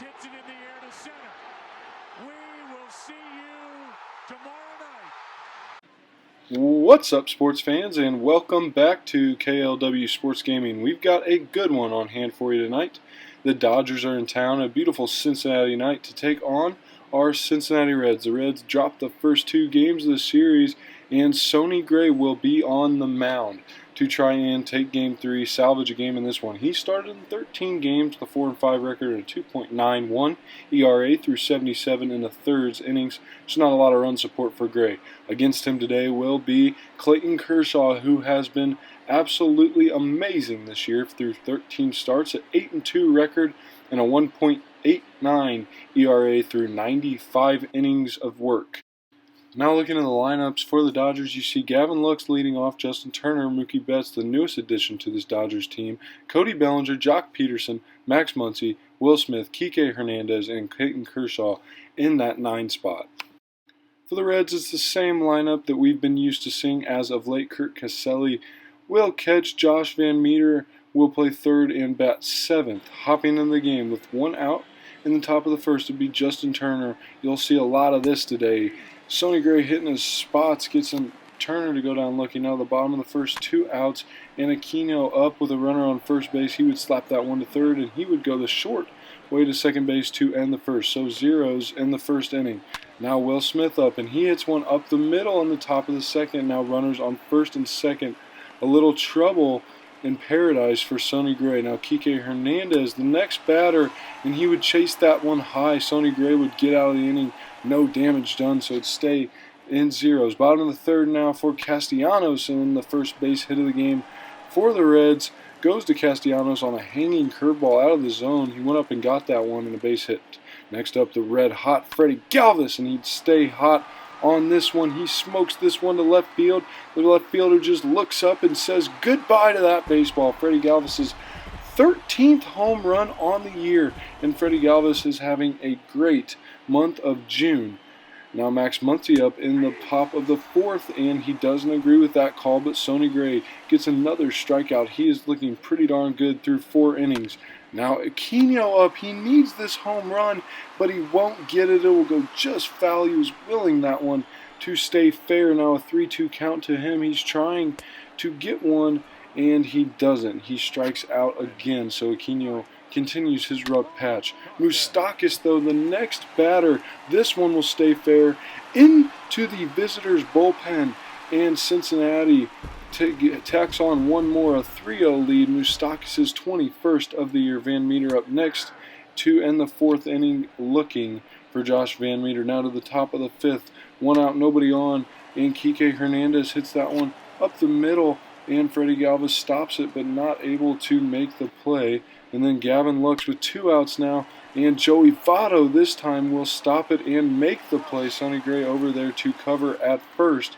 hits it in the air to center. We will see you tomorrow night. What's up, sports fans, and welcome back to KLW Sports Gaming. We've got a good one on hand for you tonight. The Dodgers are in town, a beautiful Cincinnati night, to take on our Cincinnati Reds. The Reds dropped the first two games of the series, and Sonny Gray will be on the mound to try and take Game 3, salvage a game in this one. He started in 13 games with a 4-5 record and a 2.91 ERA through 77 in the thirds innings. There's not a lot of run support for Gray. Against him today will be Clayton Kershaw, who has been absolutely amazing this year through 13 starts, an 8-2 record and a 1.89 ERA through 95 innings of work. Now looking at the lineups for the Dodgers, you see Gavin Lux leading off, Justin Turner, Mookie Betts, the newest addition to this Dodgers team, Cody Bellinger, Jock Peterson, Max Muncy, Will Smith, Kike Hernandez, and Clayton Kershaw in that 9 spot. For the Reds, it's the same lineup that we've been used to seeing as of late. Kurt Caselli will catch, Josh Van Meter will play third and bat 7th. Hopping in the game with 1 out in the top of the first would be Justin Turner. You'll see a lot of this today. Sonny Gray hitting his spots gets Turner to go down looking. Now the bottom of the first, 2 outs, and Eugenio up with a runner on first base. He would slap that one to third, and he would go the short way to second base to end the first. So zeros in the first inning. Now Will Smith up, and he hits one up the middle on the top of the second. Now runners on first and second. A little trouble in paradise for Sonny Gray. Now Kike Hernandez, the next batter, and he would chase that one high. Sonny Gray would get out of the inning, no damage done, so it'd stay in zeros. Bottom of the third now for Castellanos, and the first base hit of the game for the Reds goes to Castellanos on a hanging curveball out of the zone. He went up and got that one in a base hit. Next up, the red-hot Freddie Galvis, and he'd stay hot on this one. He smokes this one to left field. The left fielder just looks up and says goodbye to that baseball. Freddie Galvis' 13th home run on the year, and Freddie Galvis is having a great month of June. Now Max Muncy up in the top of the fourth, and he doesn't agree with that call, but Sonny Gray gets another strikeout. He is looking pretty darn good through 4 innings. Now Eugenio up, he needs this home run, but he won't get it. It will go just foul. He was willing that one to stay fair. Now a 3-2 count to him. He's trying to get one, and he doesn't. He strikes out again, so Eugenio continues his rough patch. Moustakas, though, the next batter, this one will stay fair, into the visitors' bullpen, and Cincinnati tacks on one more, a 3-0 lead. Moustakas' 21st of the year. Van Meter up next to end the 4th inning, looking for Josh Van Meter. Now to the top of the 5th, 1 out, nobody on, and Kike Hernandez hits that one up the middle, and Freddie Galvis stops it, but not able to make the play. And then Gavin Lux with 2 outs now, and Joey Votto this time will stop it and make the play. Sonny Gray over there to cover at first.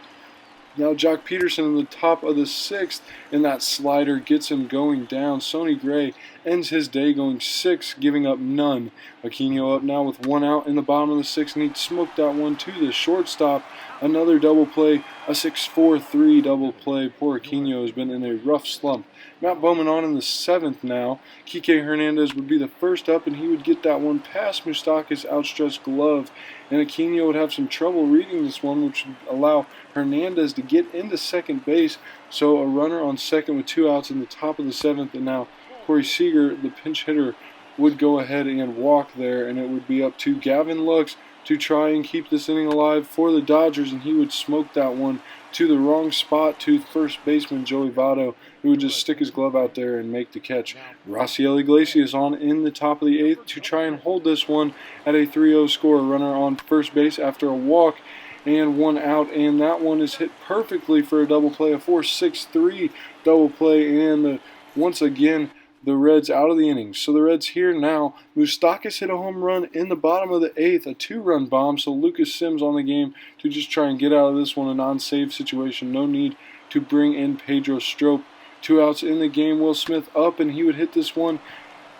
Now Jock Peterson in the top of the 6th, and that slider gets him going down. Sonny Gray ends his day going 6, giving up none. Eugenio up now with 1 out in the bottom of the 6th, and he smoked that one to the shortstop. Another double play, a 6-4-3 double play. Poor Eugenio has been in a rough slump. Matt Bowman on in the 7th now. Kike Hernandez would be the first up, and he would get that one past Moustakas' outstretched glove. And Eugenio would have some trouble reading this one, which would allow Hernandez to get into second base. So a runner on second with 2 outs in the top of the 7th, and now Corey Seager, the pinch hitter, would go ahead and walk there, and it would be up to Gavin Lux to try and keep this inning alive for the Dodgers, and he would smoke that one to the wrong spot to first baseman Joey Votto, who would just stick his glove out there and make the catch. Raciel Iglesias on in the top of the 8th to try and hold this one at a 3-0 score. Runner on first base after a walk and 1 out, and that one is hit perfectly for a double play, a 4-6-3 double play, and once again the Reds out of the innings. So the Reds here now. Moustakas hit a home run in the bottom of the 8th, a 2-run bomb. So Lucas Sims on the game to just try and get out of this one, a non-save situation. No need to bring in Pedro Strop. 2 outs in the game. Will Smith up, and he would hit this one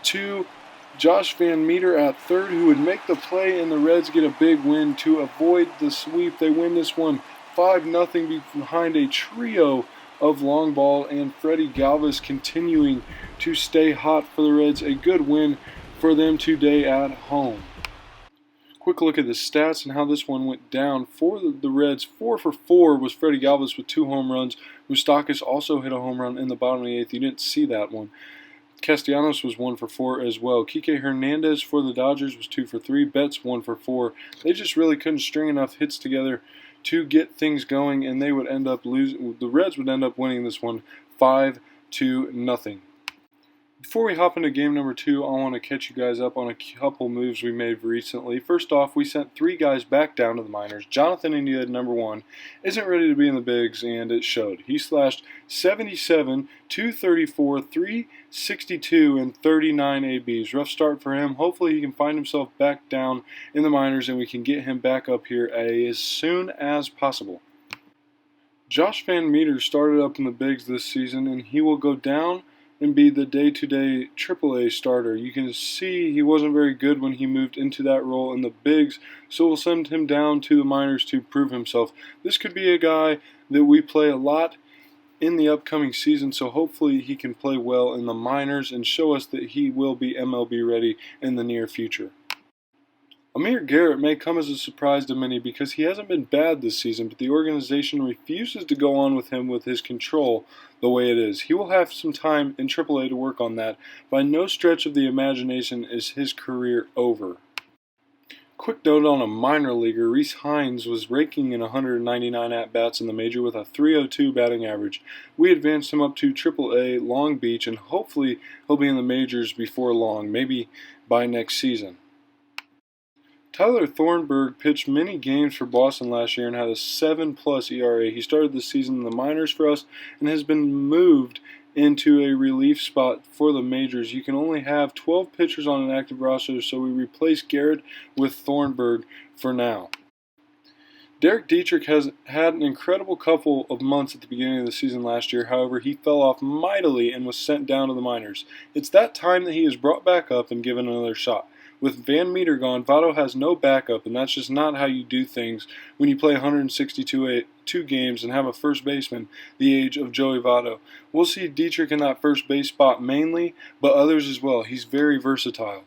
to Josh Van Meter at third, who would make the play, and the Reds get a big win to avoid the sweep. They win this one 5-0 behind a trio of long ball, and Freddie Galvis continuing to stay hot for the Reds. A good win for them today at home. Quick look at the stats and how this one went down. For the Reds, 4 for 4 was Freddie Galvis with 2 home runs. Moustakas also hit a home run in the bottom of the 8th. You didn't see that one. Castellanos was 1 for 4 as well. Kike Hernandez for the Dodgers was 2 for 3. Betts 1 for 4. They just really couldn't string enough hits together to get things going, and they would end up losing. The Reds would end up winning this one 5-0. Before we hop into game number 2, I want to catch you guys up on a couple moves we made recently. First off, we sent 3 guys back down to the minors. Jonathan India, number 1, isn't ready to be in the bigs, and it showed. He slashed 77, 234, 362, and 39 ABs. Rough start for him. Hopefully he can find himself back down in the minors, and we can get him back up here as soon as possible. Josh Van Meter started up in the bigs this season, and he will go down and be the day-to-day AAA starter. You can see he wasn't very good when he moved into that role in the bigs, so we'll send him down to the minors to prove himself. This could be a guy that we play a lot in the upcoming season, so hopefully he can play well in the minors and show us that he will be MLB ready in the near future. Amir Garrett may come as a surprise to many because he hasn't been bad this season, but the organization refuses to go on with him with his control the way it is. He will have some time in AAA to work on that. By no stretch of the imagination is his career over. Quick note on a minor leaguer, Rhys Hines was raking in 199 at-bats in the major with a .302 batting average. We advanced him up to AAA Long Beach, and hopefully he'll be in the majors before long, maybe by next season. Tyler Thornburg pitched many games for Boston last year and had a 7+ ERA. He started the season in the minors for us and has been moved into a relief spot for the majors. You can only have 12 pitchers on an active roster, so we replaced Garrett with Thornburg for now. Derek Dietrich has had an incredible couple of months at the beginning of the season last year. However, he fell off mightily and was sent down to the minors. It's that time that he is brought back up and given another shot. With Van Meter gone, Votto has no backup, and that's just not how you do things when you play 162 games and have a first baseman the age of Joey Votto. We'll see Dietrich in that first base spot mainly, but others as well. He's very versatile.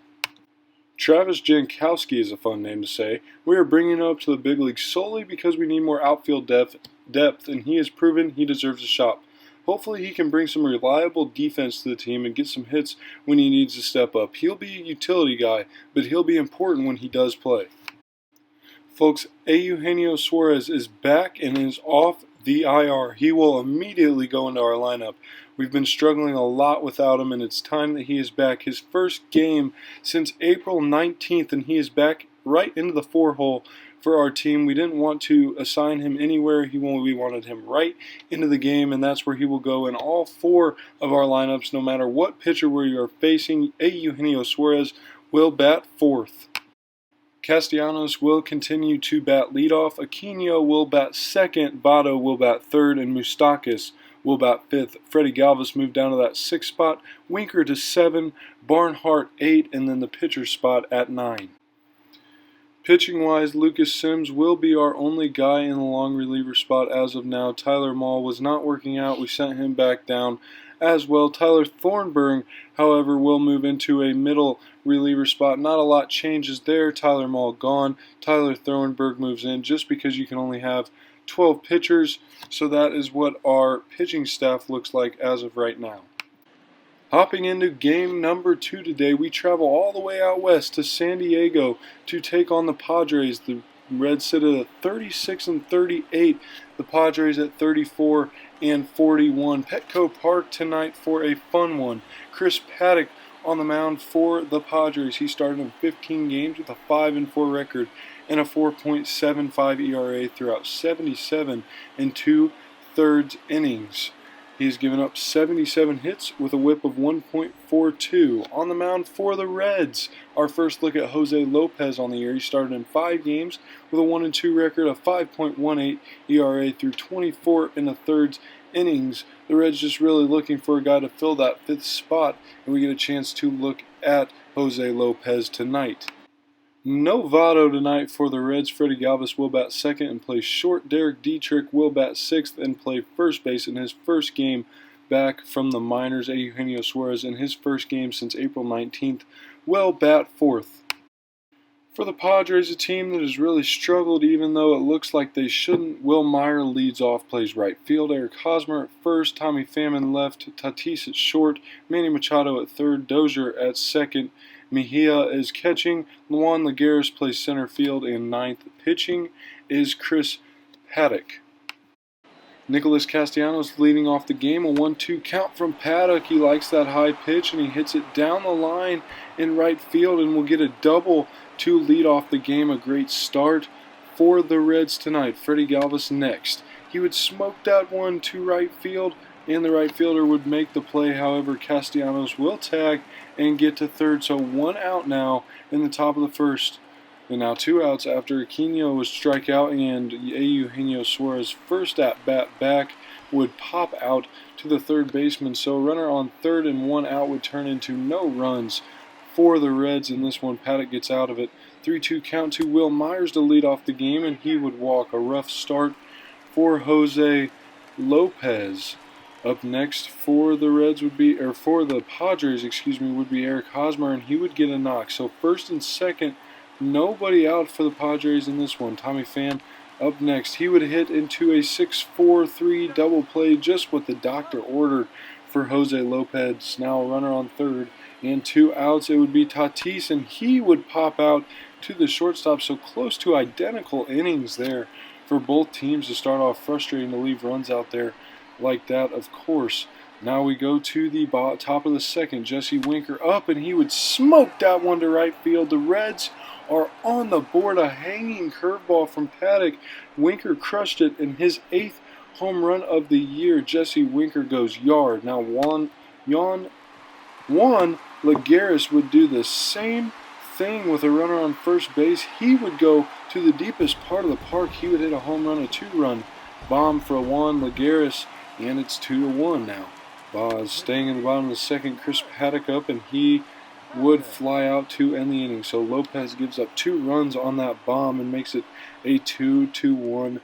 Travis Jankowski is a fun name to say. We are bringing him up to the big leagues solely because we need more outfield depth, and he has proven he deserves a shot. Hopefully he can bring some reliable defense to the team and get some hits when he needs to step up. He'll be a utility guy, but he'll be important when he does play. Folks, Eugenio Suarez is back and is off the IR. He will immediately go into our lineup. We've been struggling a lot without him, and it's time that he is back. His first game since April 19th, and he is back right into the 4-hole for our team. We didn't want to assign him anywhere. We wanted him right into the game, and that's where he will go in all 4 of our lineups. No matter what pitcher we are facing, Eugenio Suarez will bat 4th. Castellanos will continue to bat leadoff. Aquino will bat 2nd. Votto will bat 3rd, and Moustakas will bat 5th. Freddie Galvis moved down to that 6th spot. Winker to 7. Barnhart 8, and then the pitcher spot at 9. Pitching-wise, Lucas Sims will be our only guy in the long reliever spot as of now. Tyler Mahle was not working out. We sent him back down as well. Tyler Thornburg, however, will move into a middle reliever spot. Not a lot changes there. Tyler Mahle gone. Tyler Thornburg moves in just because you can only have 12 pitchers. So that is what our pitching staff looks like as of right now. Hopping into game number 2 today, we travel all the way out west to San Diego to take on the Padres. The Reds sit at 36-38, the Padres at 34-41. Petco Park tonight for a fun one. Chris Paddock on the mound for the Padres. He started in 15 games with a 5-4 record and a 4.75 ERA throughout 77 2/3 innings. He's given up 77 hits with a whip of 1.42. On the mound for the Reds, our first look at Jose Lopez on the year. He started in 5 games with a 1-2 record, a 5.18 ERA through 24 1/3 innings. The Reds just really looking for a guy to fill that 5th spot, and we get a chance to look at Jose Lopez tonight. No Votto tonight for the Reds. Freddie Galvis will bat 2nd and play short. Derek Dietrich will bat 6th and play first base in his first game back from the minors. Eugenio Suarez in his first game since April 19th will bat fourth. For the Padres, a team that has really struggled even though it looks like they shouldn't, Will Meyer leads off, plays right field. Eric Hosmer at first, Tommy Pham left, Tatis at short, Manny Machado at third, Dozier at second, Mejia is catching, Luan Lagares plays center field, and ninth pitching is Chris Paddock. Nicholas Castellanos leading off the game, a 1-2 count from Paddock. He likes that high pitch and he hits it down the line in right field and will get a double to lead off the game. A great start for the Reds tonight. Freddie Galvis next. He would smoke that one to right field and the right fielder would make the play. However, Castellanos will tag and get to third. So 1 out now in the top of the first. And now 2 outs after Eugenio would strike out and Eugenio Suarez first at bat back would pop out to the third baseman. So a runner on third and 1 out would turn into no runs for the Reds in this one. Paddock gets out of it. 3-2 count to Will Myers to lead off the game and he would walk. A rough start for Jose Lopez. Up next for the Reds would be, or for the Padres, would be Eric Hosmer and he would get a knock. So first and second, nobody out for the Padres in this one. Tommy Pham up next. He would hit into a 6-4-3 double play, just what the doctor ordered for Jose Lopez. Now a runner on third and 2 outs. It would be Tatis and he would pop out to the shortstop. So close to identical innings there for both teams to start off. Frustrating to leave runs out there like that, of course. Now we go to the top of the second. Jesse Winker up and he would smoke that one to right field. The Reds are on the board. A hanging curveball from Paddock. Winker crushed it in his 8th home run of the year. Jesse Winker goes yard. Now Juan Lagares would do the same thing with a runner on first base. He would go to the deepest part of the park. He would hit a home run, a 2-run bomb for Juan Lagares, and it's 2-1 now. Staying in the bottom of the second, Chris Paddock up, and he would fly out to end the inning. So Lopez gives up 2 runs on that bomb and makes it a 2-1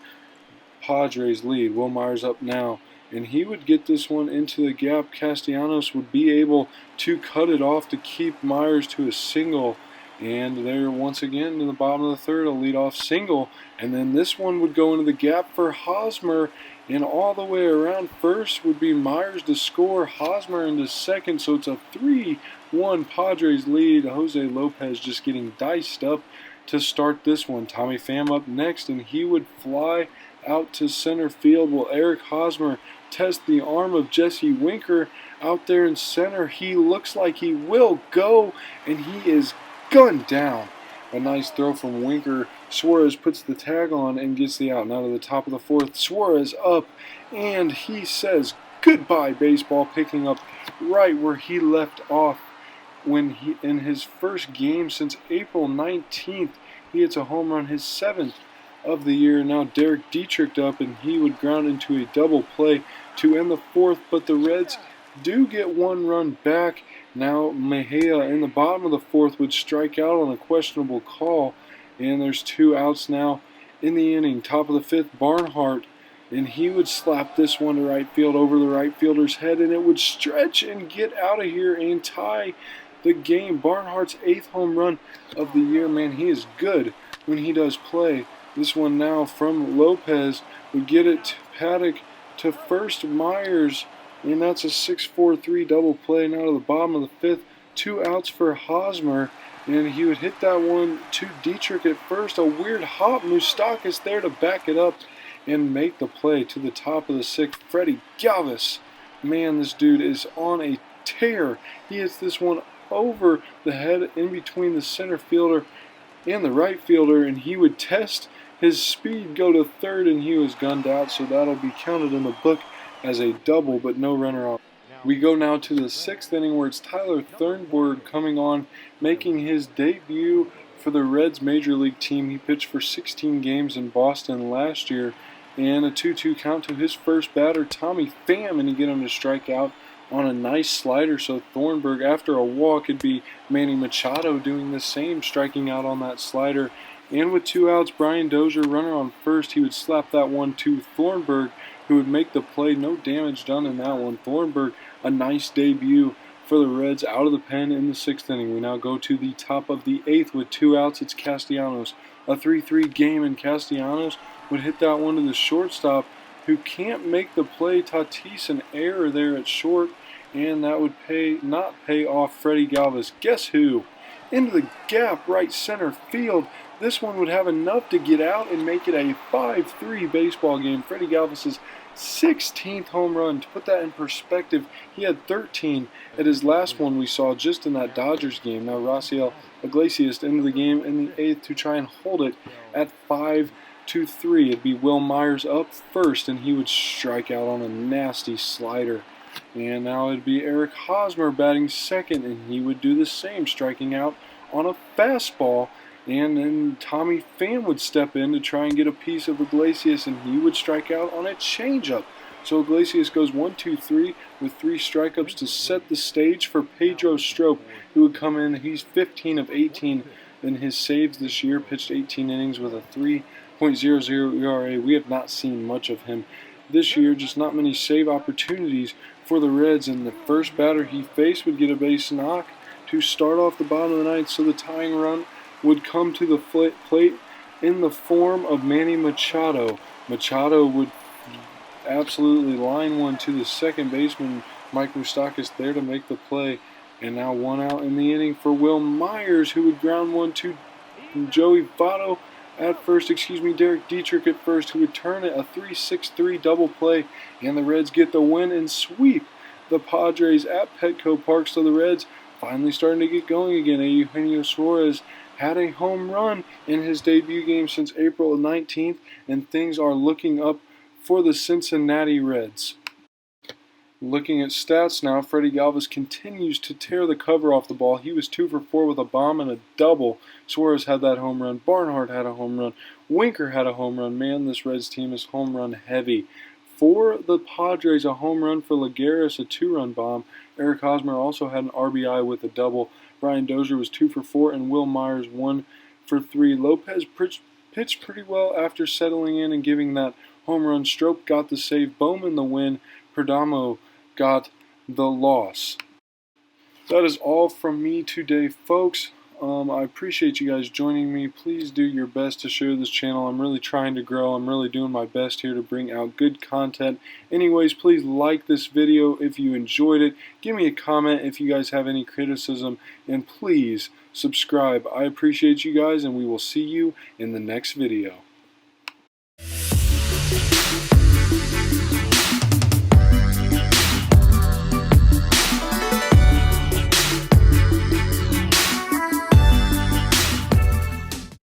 Padres lead. Will Myers up now, and he would get this one into the gap. Castellanos would be able to cut it off to keep Myers to a single. And there once again in the bottom of the third, a leadoff single. And then this one would go into the gap for Hosmer. And all the way around first would be Myers to score, Hosmer into second. So it's a 3-1 Padres lead. Jose Lopez just getting diced up to start this one. Tommy Pham up next, and he would fly out to center field. Will Eric Hosmer test the arm of Jesse Winker out there in center? He looks like he will go, and he is gunned down. A nice throw from Winker. Suarez puts the tag on and gets the out. Now to the top of the fourth, Suarez up, and he says goodbye baseball, picking up right where he left off when he, in his first game since April 19th, he hits a home run, his 7th of the year. Now Derek Dietrich up, and he would ground into a double play to end the fourth, but the Reds do get 1 run back. Now Mejia in the bottom of the fourth would strike out on a questionable call, and there's 2 outs now in the inning. Top of the fifth, Barnhart, and he would slap this one to right field over the right fielder's head, and it would stretch and get out of here and tie the game. Barnhart's 8th home run of the year. Man, he is good when he does play. This one now from Lopez would get it to Paddock to first. Myers, and that's a 6-4-3 double play. Now to the bottom of the fifth, 2 outs for Hosmer, and he would hit that one to Dietrich at first. A weird hop. Moustakas there to back it up and make the play. To the top of the sixth, Freddie Galvis. Man, this dude is on a tear. He hits this one over the head in between the center fielder and the right fielder, and he would test his speed, go to third, and he was gunned out. So that'll be counted in the book as a double, but no runner on. We go now to the 6th inning, where it's Tyler Thornburg coming on, making his debut for the Reds Major League team. He pitched for 16 games in Boston last year, and a 2-2 count to his first batter, Tommy Pham, and he get him to strike out on a nice slider. So Thornburg, after a walk, it'd be Manny Machado doing the same, striking out on that slider. And with 2 outs, Brian Dozier, runner on first, he would slap that one to Thornburg, who would make the play. No damage done in that one. Thornburg, a nice debut for the Reds out of the pen in the 6th inning. We now go to the top of the 8th with 2 outs. It's Castellanos. A 3-3 game, and Castellanos would hit that one to the shortstop, who can't make the play. Tatis an error there at short, and that would not pay off Freddie Galvis. Guess who? Into the gap, right center field. This one would have enough to get out and make it a 5-3 baseball game. Freddie Galvis' 16th home run. To put that in perspective, he had 13 at his last one we saw just in that Dodgers game. Now Raciel Iglesias into the game in the 8th to try and hold it at 5-3. It'd be Will Myers up first, and he would strike out on a nasty slider. And now it'd be Eric Hosmer batting second, and he would do the same, striking out on a fastball. And then Tommy Pham would step in to try and get a piece of Iglesias, and he would strike out on a changeup. So Iglesias goes 1-2-3 with 3 strikeouts to set the stage for Pedro Strop, who would come in. He's 15 of 18 in his saves this year, pitched 18 innings with a 3.00 ERA. We have not seen much of him this year, just not many save opportunities for the Reds, and the first batter he faced would get a base knock to start off the bottom of the 9th, so the tying run would come to the plate in the form of Manny Machado. Machado would absolutely line one to the second baseman, Mike Moustakas, there to make the play. And now 1 out in the inning for Will Myers, who would ground one to Joey Votto at first, Derek Dietrich at first, who would turn it a 3-6-3 double play, and the Reds get the win and sweep the Padres at Petco Park. So the Reds finally starting to get going again. Eugenio Suarez had a home run in his debut game since April 19th, and things are looking up for the Cincinnati Reds. Looking at stats now, Freddie Galvis continues to tear the cover off the ball. He was 2 for 4 with a bomb and a double. Suarez had that home run. Barnhart had a home run. Winker had a home run. Man, this Reds team is home run heavy. For the Padres, a home run for Lagares, a 2-run bomb. Eric Hosmer also had an RBI with a double. Brian Dozier was 2 for 4, and Will Myers 1 for 3. Lopez pitched pretty well after settling in and giving that home run. Strop got the save. Bowman the win. Perdomo got the loss. That is all from me today, folks. I appreciate you guys joining me. Please do your best to share this channel. I'm really trying to grow. I'm really doing my best here to bring out good content. Anyways, please like this video if you enjoyed it. Give me a comment if you guys have any criticism. And please subscribe. I appreciate you guys, and we will see you in the next video.